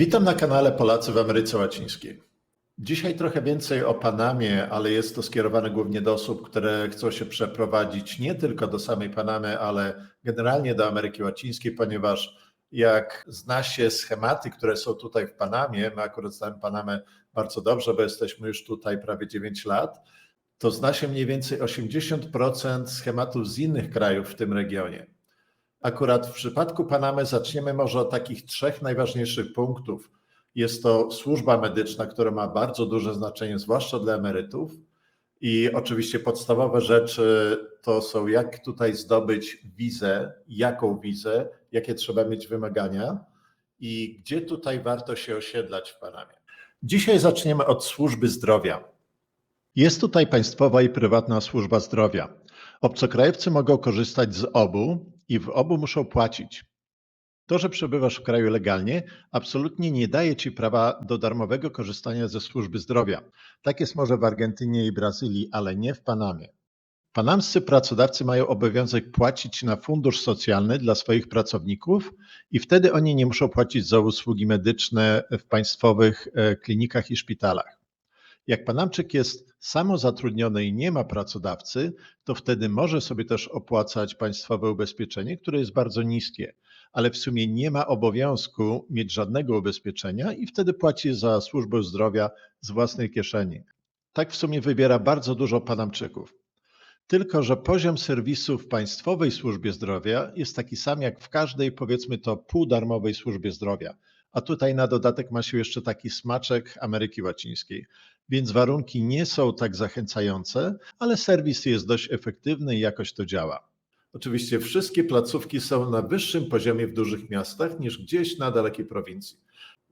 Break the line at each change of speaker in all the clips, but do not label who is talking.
Witam na kanale Polacy w Ameryce Łacińskiej. Dzisiaj trochę więcej o Panamie, ale jest to skierowane głównie do osób, które chcą się przeprowadzić nie tylko do samej Panamy, ale generalnie do Ameryki Łacińskiej, ponieważ jak zna się schematy, które są tutaj w Panamie, my akurat znamy Panamę bardzo dobrze, bo jesteśmy już tutaj prawie 9 lat, to zna się mniej więcej 80% schematów z innych krajów w tym regionie. Akurat w przypadku Panamy zaczniemy może od takich trzech najważniejszych punktów. Jest to służba medyczna, która ma bardzo duże znaczenie, zwłaszcza dla emerytów. I oczywiście podstawowe rzeczy to są, jak tutaj zdobyć wizę, jaką wizę, jakie trzeba mieć wymagania i gdzie tutaj warto się osiedlać w Panamie. Dzisiaj zaczniemy od służby zdrowia. Jest tutaj państwowa i prywatna służba zdrowia. Obcokrajowcy mogą korzystać z obu i w obu muszą płacić. To, że przebywasz w kraju legalnie, absolutnie nie daje ci prawa do darmowego korzystania ze służby zdrowia. Tak jest może w Argentynie i Brazylii, ale nie w Panamie. Panamscy pracodawcy mają obowiązek płacić na fundusz socjalny dla swoich pracowników i wtedy oni nie muszą płacić za usługi medyczne w państwowych klinikach i szpitalach. Jak Panamczyk jest samozatrudniony i nie ma pracodawcy, to wtedy może sobie też opłacać państwowe ubezpieczenie, które jest bardzo niskie, ale w sumie nie ma obowiązku mieć żadnego ubezpieczenia i wtedy płaci za służbę zdrowia z własnej kieszeni. Tak w sumie wybiera bardzo dużo Panamczyków. Tylko że poziom serwisu w państwowej służbie zdrowia jest taki sam jak w każdej, powiedzmy to, półdarmowej służbie zdrowia. A tutaj na dodatek ma się jeszcze taki smaczek Ameryki Łacińskiej. Więc warunki nie są tak zachęcające, ale serwis jest dość efektywny i jakoś to działa. Oczywiście wszystkie placówki są na wyższym poziomie w dużych miastach niż gdzieś na dalekiej prowincji.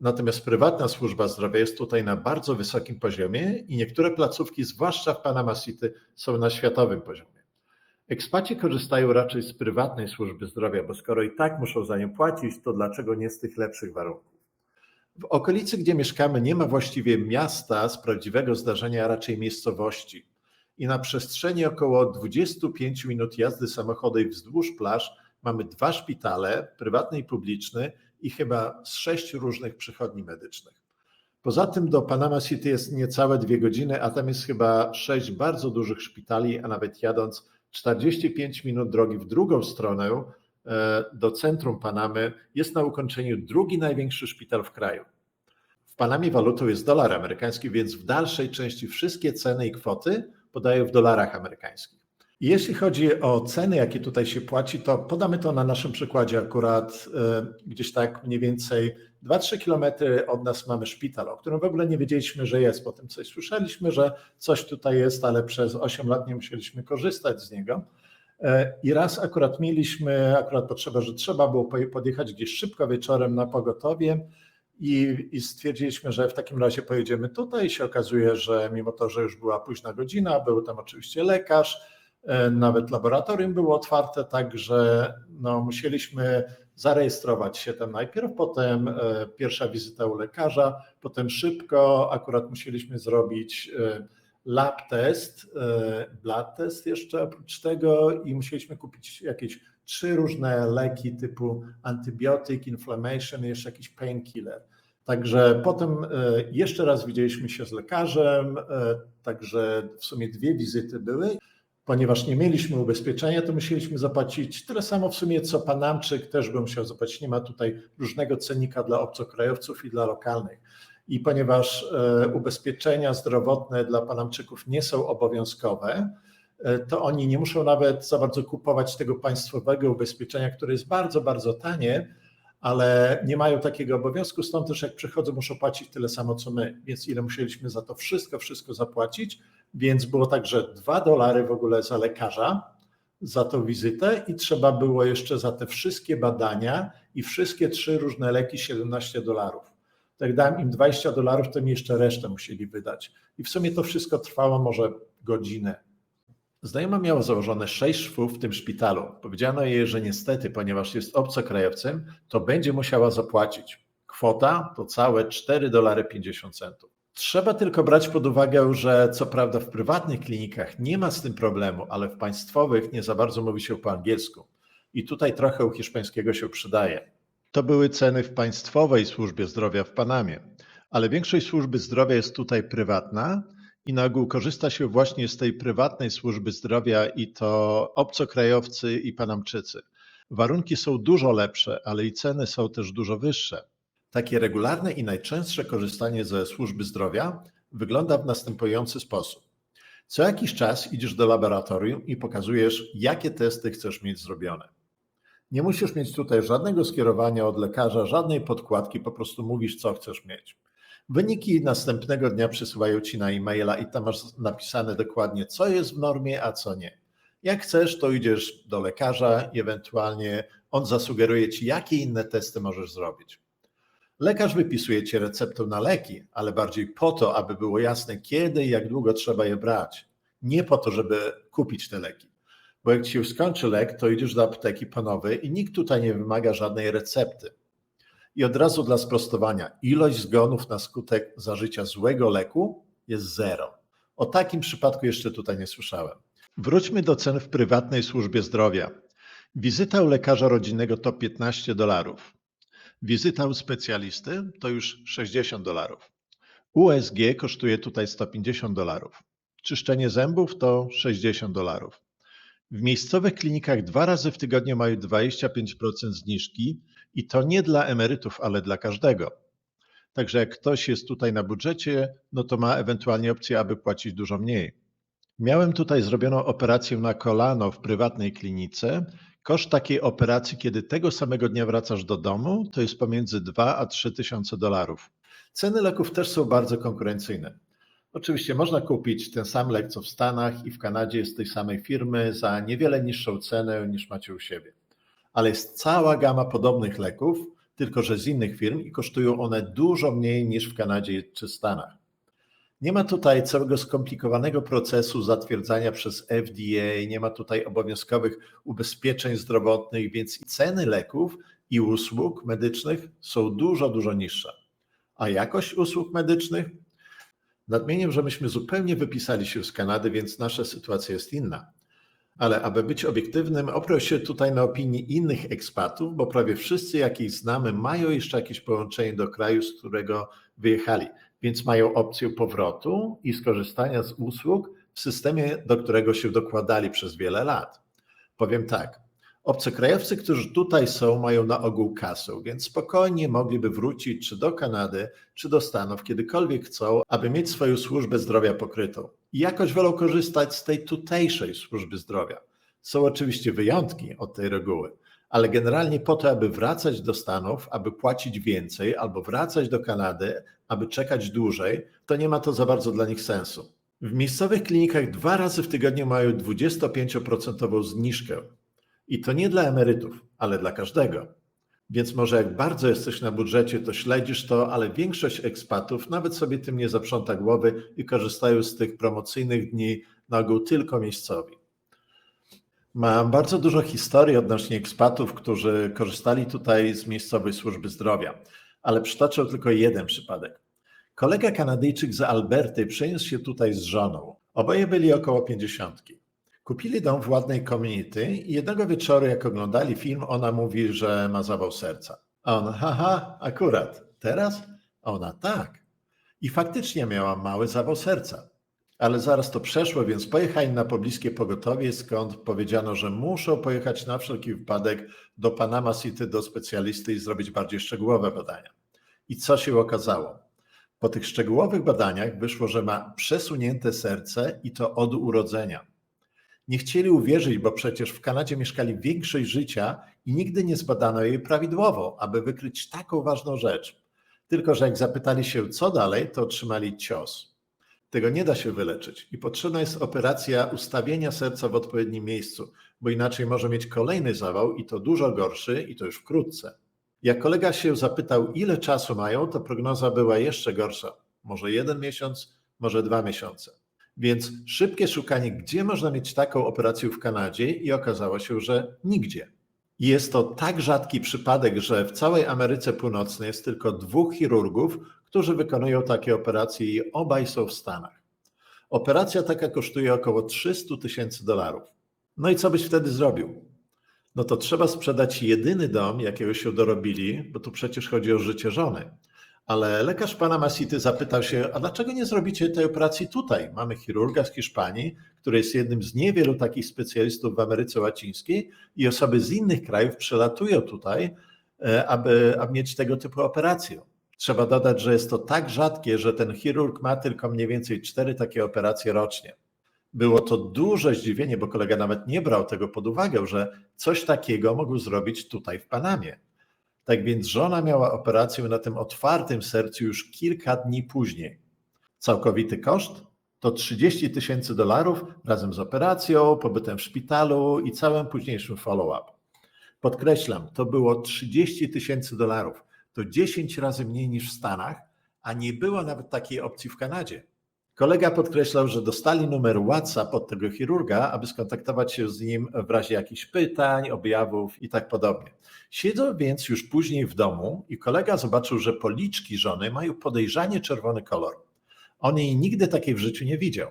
Natomiast prywatna służba zdrowia jest tutaj na bardzo wysokim poziomie i niektóre placówki, zwłaszcza w Panama City, są na światowym poziomie. Ekspaci korzystają raczej z prywatnej służby zdrowia, bo skoro i tak muszą za nią płacić, to dlaczego nie z tych lepszych warunków? W okolicy, gdzie mieszkamy, nie ma właściwie miasta z prawdziwego zdarzenia, a raczej miejscowości. I na przestrzeni około 25 minut jazdy samochodem wzdłuż plaż mamy 2 szpitale, prywatny i publiczny, i chyba z 6 różnych przychodni medycznych. Poza tym do Panama City jest niecałe 2 godziny, a tam jest chyba 6 bardzo dużych szpitali, a nawet jadąc 45 minut drogi w drugą stronę, do centrum Panamy, jest na ukończeniu drugi największy szpital w kraju. W Panamie walutą jest dolar amerykański, więc w dalszej części wszystkie ceny i kwoty podają w dolarach amerykańskich. I jeśli chodzi o ceny, jakie tutaj się płaci, to podamy to na naszym przykładzie. Akurat gdzieś tak mniej więcej 2-3 kilometry od nas mamy szpital, o którym w ogóle nie wiedzieliśmy, że jest. Potem coś słyszeliśmy, że coś tutaj jest, ale przez 8 lat nie musieliśmy korzystać z niego. I raz akurat mieliśmy potrzebę, że trzeba było podjechać gdzieś szybko wieczorem na pogotowie i stwierdziliśmy, że w takim razie pojedziemy tutaj. I się okazuje, że mimo to, że już była późna godzina, był tam oczywiście lekarz, nawet laboratorium było otwarte, także musieliśmy zarejestrować się tam najpierw, potem pierwsza wizyta u lekarza, potem szybko akurat musieliśmy zrobić lab test, blood test jeszcze oprócz tego i musieliśmy kupić jakieś 3 różne leki typu antybiotyk, inflammation i jeszcze jakiś painkiller. Także potem jeszcze raz widzieliśmy się z lekarzem, także w sumie 2 wizyty były. Ponieważ nie mieliśmy ubezpieczenia, to musieliśmy zapłacić tyle samo w sumie, co Panamczyk też by musiał zapłacić. Nie ma tutaj różnego cennika dla obcokrajowców i dla lokalnych. I ponieważ ubezpieczenia zdrowotne dla Panamczyków nie są obowiązkowe, to oni nie muszą nawet za bardzo kupować tego państwowego ubezpieczenia, które jest bardzo, bardzo tanie, ale nie mają takiego obowiązku, stąd też jak przychodzą, muszą płacić tyle samo co my, więc ile musieliśmy za to wszystko zapłacić, więc było tak, że $2 w ogóle za lekarza, za tą wizytę i trzeba było jeszcze za te wszystkie badania i wszystkie 3 różne leki $17. Tak dałem im $20, to mi jeszcze resztę musieli wydać i w sumie to wszystko trwało może godzinę. Znajoma miała założone 6 szwów w tym szpitalu. Powiedziano jej, że niestety, ponieważ jest obcokrajowcem, to będzie musiała zapłacić. Kwota to całe $4,50. Trzeba tylko brać pod uwagę, że co prawda w prywatnych klinikach nie ma z tym problemu, ale w państwowych nie za bardzo mówi się po angielsku. I tutaj trochę u hiszpańskiego się przydaje. To były ceny w państwowej służbie zdrowia w Panamie, ale większość służby zdrowia jest tutaj prywatna i na ogół korzysta się właśnie z tej prywatnej służby zdrowia i to obcokrajowcy i Panamczycy. Warunki są dużo lepsze, ale i ceny są też dużo wyższe. Takie regularne i najczęstsze korzystanie ze służby zdrowia wygląda w następujący sposób. Co jakiś czas idziesz do laboratorium i pokazujesz, jakie testy chcesz mieć zrobione. Nie musisz mieć tutaj żadnego skierowania od lekarza, żadnej podkładki, po prostu mówisz, co chcesz mieć. Wyniki następnego dnia przysyłają ci na e-maila i tam masz napisane dokładnie, co jest w normie, a co nie. Jak chcesz, to idziesz do lekarza i ewentualnie on zasugeruje ci, jakie inne testy możesz zrobić. Lekarz wypisuje ci receptę na leki, ale bardziej po to, aby było jasne, kiedy i jak długo trzeba je brać. Nie po to, żeby kupić te leki. Bo jak ci się skończy lek, to idziesz do apteki po nowy i nikt tutaj nie wymaga żadnej recepty. I od razu dla sprostowania, ilość zgonów na skutek zażycia złego leku jest 0. O takim przypadku jeszcze tutaj nie słyszałem. Wróćmy do cen w prywatnej służbie zdrowia. Wizyta u lekarza rodzinnego to $15. Wizyta u specjalisty to już $60. USG kosztuje tutaj $150. Czyszczenie zębów to $60. W miejscowych klinikach 2 razy w tygodniu mają 25% zniżki i to nie dla emerytów, ale dla każdego. Także jak ktoś jest tutaj na budżecie, no to ma ewentualnie opcję, aby płacić dużo mniej. Miałem tutaj zrobioną operację na kolano w prywatnej klinice. Koszt takiej operacji, kiedy tego samego dnia wracasz do domu, to jest pomiędzy 2 a 3 tysiące dolarów. Ceny leków też są bardzo konkurencyjne. Oczywiście można kupić ten sam lek co w Stanach i w Kanadzie jest tej samej firmy za niewiele niższą cenę niż macie u siebie. Ale jest cała gama podobnych leków, tylko że z innych firm i kosztują one dużo mniej niż w Kanadzie czy Stanach. Nie ma tutaj całego skomplikowanego procesu zatwierdzania przez FDA, nie ma tutaj obowiązkowych ubezpieczeń zdrowotnych, więc ceny leków i usług medycznych są dużo niższe. A jakość usług medycznych? Nadmienię, że myśmy zupełnie wypisali się z Kanady, więc nasza sytuacja jest inna. Ale aby być obiektywnym, oprę się tutaj na opinii innych ekspatów, bo prawie wszyscy, jakich znamy, mają jeszcze jakieś połączenie do kraju, z którego wyjechali, więc mają opcję powrotu i skorzystania z usług w systemie, do którego się dokładali przez wiele lat. Powiem tak, obcokrajowcy, którzy tutaj są, mają na ogół kasę, więc spokojnie mogliby wrócić czy do Kanady, czy do Stanów, kiedykolwiek chcą, aby mieć swoją służbę zdrowia pokrytą. I jakoś wolą korzystać z tej tutejszej służby zdrowia. Są oczywiście wyjątki od tej reguły, ale generalnie po to, aby wracać do Stanów, aby płacić więcej, albo wracać do Kanady, aby czekać dłużej, to nie ma to za bardzo dla nich sensu. W miejscowych klinikach 2 razy w tygodniu mają 25% zniżkę. I to nie dla emerytów, ale dla każdego. Więc może jak bardzo jesteś na budżecie, to śledzisz to, ale większość ekspatów nawet sobie tym nie zaprząta głowy i korzystają z tych promocyjnych dni na ogół tylko miejscowi. Mam bardzo dużo historii odnośnie ekspatów, którzy korzystali tutaj z miejscowej służby zdrowia, ale przytoczę tylko jeden przypadek. Kolega Kanadyjczyk z Alberty przeniósł się tutaj z żoną. Oboje byli około 50. Kupili dom w ładnej community i jednego wieczoru, jak oglądali film, ona mówi, że ma zawał serca. A on, haha, akurat, teraz? A ona, tak. I faktycznie miała mały zawał serca. Ale zaraz to przeszło, więc pojechali na pobliskie pogotowie, skąd powiedziano, że muszą pojechać na wszelki wypadek do Panama City do specjalisty i zrobić bardziej szczegółowe badania. I co się okazało? Po tych szczegółowych badaniach wyszło, że ma przesunięte serce i to od urodzenia. Nie chcieli uwierzyć, bo przecież w Kanadzie mieszkali większość życia i nigdy nie zbadano jej prawidłowo, aby wykryć taką ważną rzecz. Tylko że jak zapytali się, co dalej, to otrzymali cios. Tego nie da się wyleczyć i potrzebna jest operacja ustawienia serca w odpowiednim miejscu, bo inaczej może mieć kolejny zawał i to dużo gorszy i to już wkrótce. Jak kolega się zapytał, ile czasu mają, to prognoza była jeszcze gorsza. Może 1 miesiąc, może 2 miesiące. Więc szybkie szukanie, gdzie można mieć taką operację w Kanadzie i okazało się, że nigdzie. I jest to tak rzadki przypadek, że w całej Ameryce Północnej jest tylko 2 chirurgów, którzy wykonują takie operacje i obaj są w Stanach. Operacja taka kosztuje około $300,000. No i co byś wtedy zrobił? No to trzeba sprzedać jedyny dom, jakiego się dorobili, bo tu przecież chodzi o życie żony. Ale lekarz Panama City zapytał się, a dlaczego nie zrobicie tej operacji tutaj? Mamy chirurga z Hiszpanii, który jest jednym z niewielu takich specjalistów w Ameryce Łacińskiej i osoby z innych krajów przylatują tutaj, aby mieć tego typu operację. Trzeba dodać, że jest to tak rzadkie, że ten chirurg ma tylko mniej więcej 4 takie operacje rocznie. Było to duże zdziwienie, bo kolega nawet nie brał tego pod uwagę, że coś takiego mógł zrobić tutaj w Panamie. Tak więc żona miała operację na tym otwartym sercu już kilka dni później. Całkowity koszt to $30,000 razem z operacją, pobytem w szpitalu i całym późniejszym follow-up. Podkreślam, to było $30,000. To 10 razy mniej niż w Stanach, a nie było nawet takiej opcji w Kanadzie. Kolega podkreślał, że dostali numer WhatsApp od tego chirurga, aby skontaktować się z nim w razie jakichś pytań, objawów i tak podobnie. Siedzą więc już później w domu i kolega zobaczył, że policzki żony mają podejrzanie czerwony kolor. On jej nigdy takiej w życiu nie widział.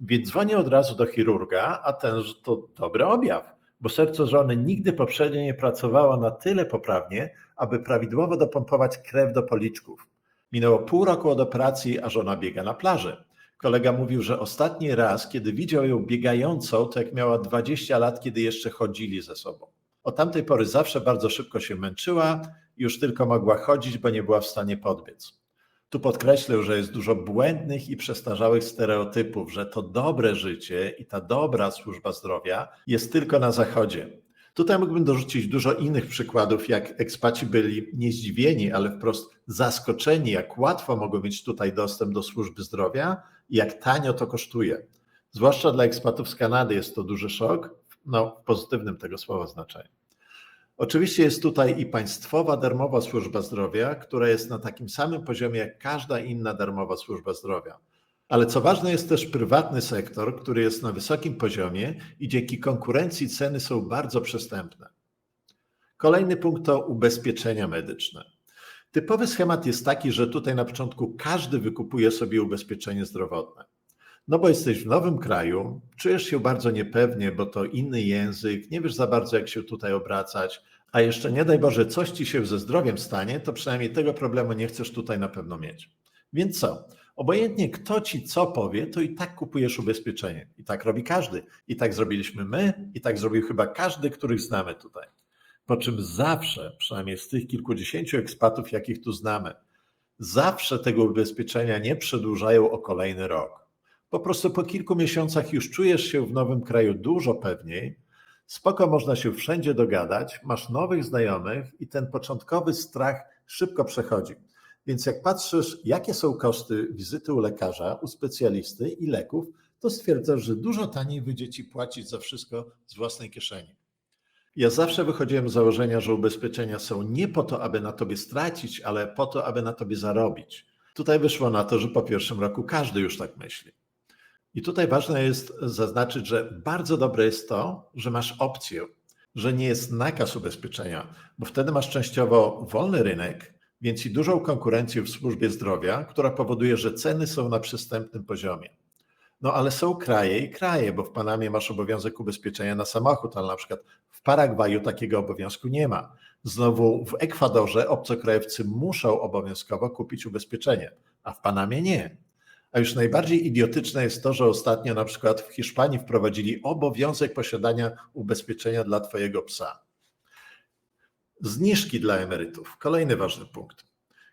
Więc dzwoni od razu do chirurga, a ten, że to dobry objaw, bo serce żony nigdy poprzednio nie pracowało na tyle poprawnie, aby prawidłowo dopompować krew do policzków. Minęło pół roku od operacji, a żona biega na plaży. Kolega mówił, że ostatni raz, kiedy widział ją biegającą, to jak miała 20 lat, kiedy jeszcze chodzili ze sobą. Od tamtej pory zawsze bardzo szybko się męczyła i już tylko mogła chodzić, bo nie była w stanie podbiec. Tu podkreślę, że jest dużo błędnych i przestarzałych stereotypów, że to dobre życie i ta dobra służba zdrowia jest tylko na zachodzie. Tutaj mógłbym dorzucić dużo innych przykładów, jak ekspaci byli nie zdziwieni, ale wprost zaskoczeni, jak łatwo mogą mieć tutaj dostęp do służby zdrowia i jak tanio to kosztuje. Zwłaszcza dla ekspatów z Kanady jest to duży szok, w pozytywnym tego słowa znaczeniu. Oczywiście jest tutaj i państwowa darmowa służba zdrowia, która jest na takim samym poziomie jak każda inna darmowa służba zdrowia. Ale co ważne, jest też prywatny sektor, który jest na wysokim poziomie i dzięki konkurencji ceny są bardzo przystępne. Kolejny punkt to ubezpieczenia medyczne. Typowy schemat jest taki, że tutaj na początku każdy wykupuje sobie ubezpieczenie zdrowotne. No bo jesteś w nowym kraju, czujesz się bardzo niepewnie, bo to inny język, nie wiesz za bardzo, jak się tutaj obracać, a jeszcze nie daj Boże, coś ci się ze zdrowiem stanie, to przynajmniej tego problemu nie chcesz tutaj na pewno mieć. Więc co? Obojętnie kto ci co powie, to i tak kupujesz ubezpieczenie. I tak robi każdy. I tak zrobiliśmy my, i tak zrobił chyba każdy, których znamy tutaj. Po czym zawsze, przynajmniej z tych kilkudziesięciu ekspatów, jakich tu znamy, zawsze tego ubezpieczenia nie przedłużają o kolejny rok. Po prostu po kilku miesiącach już czujesz się w nowym kraju dużo pewniej, spoko można się wszędzie dogadać, masz nowych znajomych i ten początkowy strach szybko przechodzi. Więc jak patrzysz, jakie są koszty wizyty u lekarza, u specjalisty i leków, to stwierdzasz, że dużo taniej wyjdzie ci płacić za wszystko z własnej kieszeni. Ja zawsze wychodziłem z założenia, że ubezpieczenia są nie po to, aby na tobie stracić, ale po to, aby na tobie zarobić. Tutaj wyszło na to, że po pierwszym roku każdy już tak myśli. I tutaj ważne jest zaznaczyć, że bardzo dobre jest to, że masz opcję, że nie jest nakaz ubezpieczenia, bo wtedy masz częściowo wolny rynek, więc i dużą konkurencję w służbie zdrowia, która powoduje, że ceny są na przystępnym poziomie. No ale są kraje i kraje, bo w Panamie masz obowiązek ubezpieczenia na samochód, ale na przykład w Paragwaju takiego obowiązku nie ma. Znowu w Ekwadorze obcokrajowcy muszą obowiązkowo kupić ubezpieczenie, a w Panamie nie. A już najbardziej idiotyczne jest to, że ostatnio na przykład w Hiszpanii wprowadzili obowiązek posiadania ubezpieczenia dla twojego psa. Zniżki dla emerytów. Kolejny ważny punkt.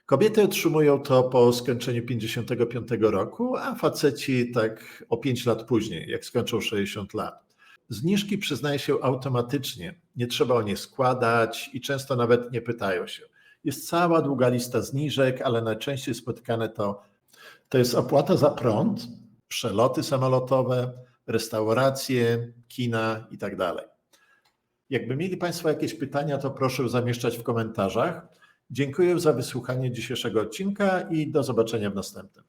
Kobiety otrzymują to po skończeniu 55 roku, a faceci tak o 5 lat później, jak skończą 60 lat. Zniżki przyznaje się automatycznie, nie trzeba o nie składać i często nawet nie pytają się. Jest cała długa lista zniżek, ale najczęściej spotykane to jest opłata za prąd, przeloty samolotowe, restauracje, kina i tak dalej. Jakby mieli Państwo jakieś pytania, to proszę zamieszczać w komentarzach. Dziękuję za wysłuchanie dzisiejszego odcinka i do zobaczenia w następnym.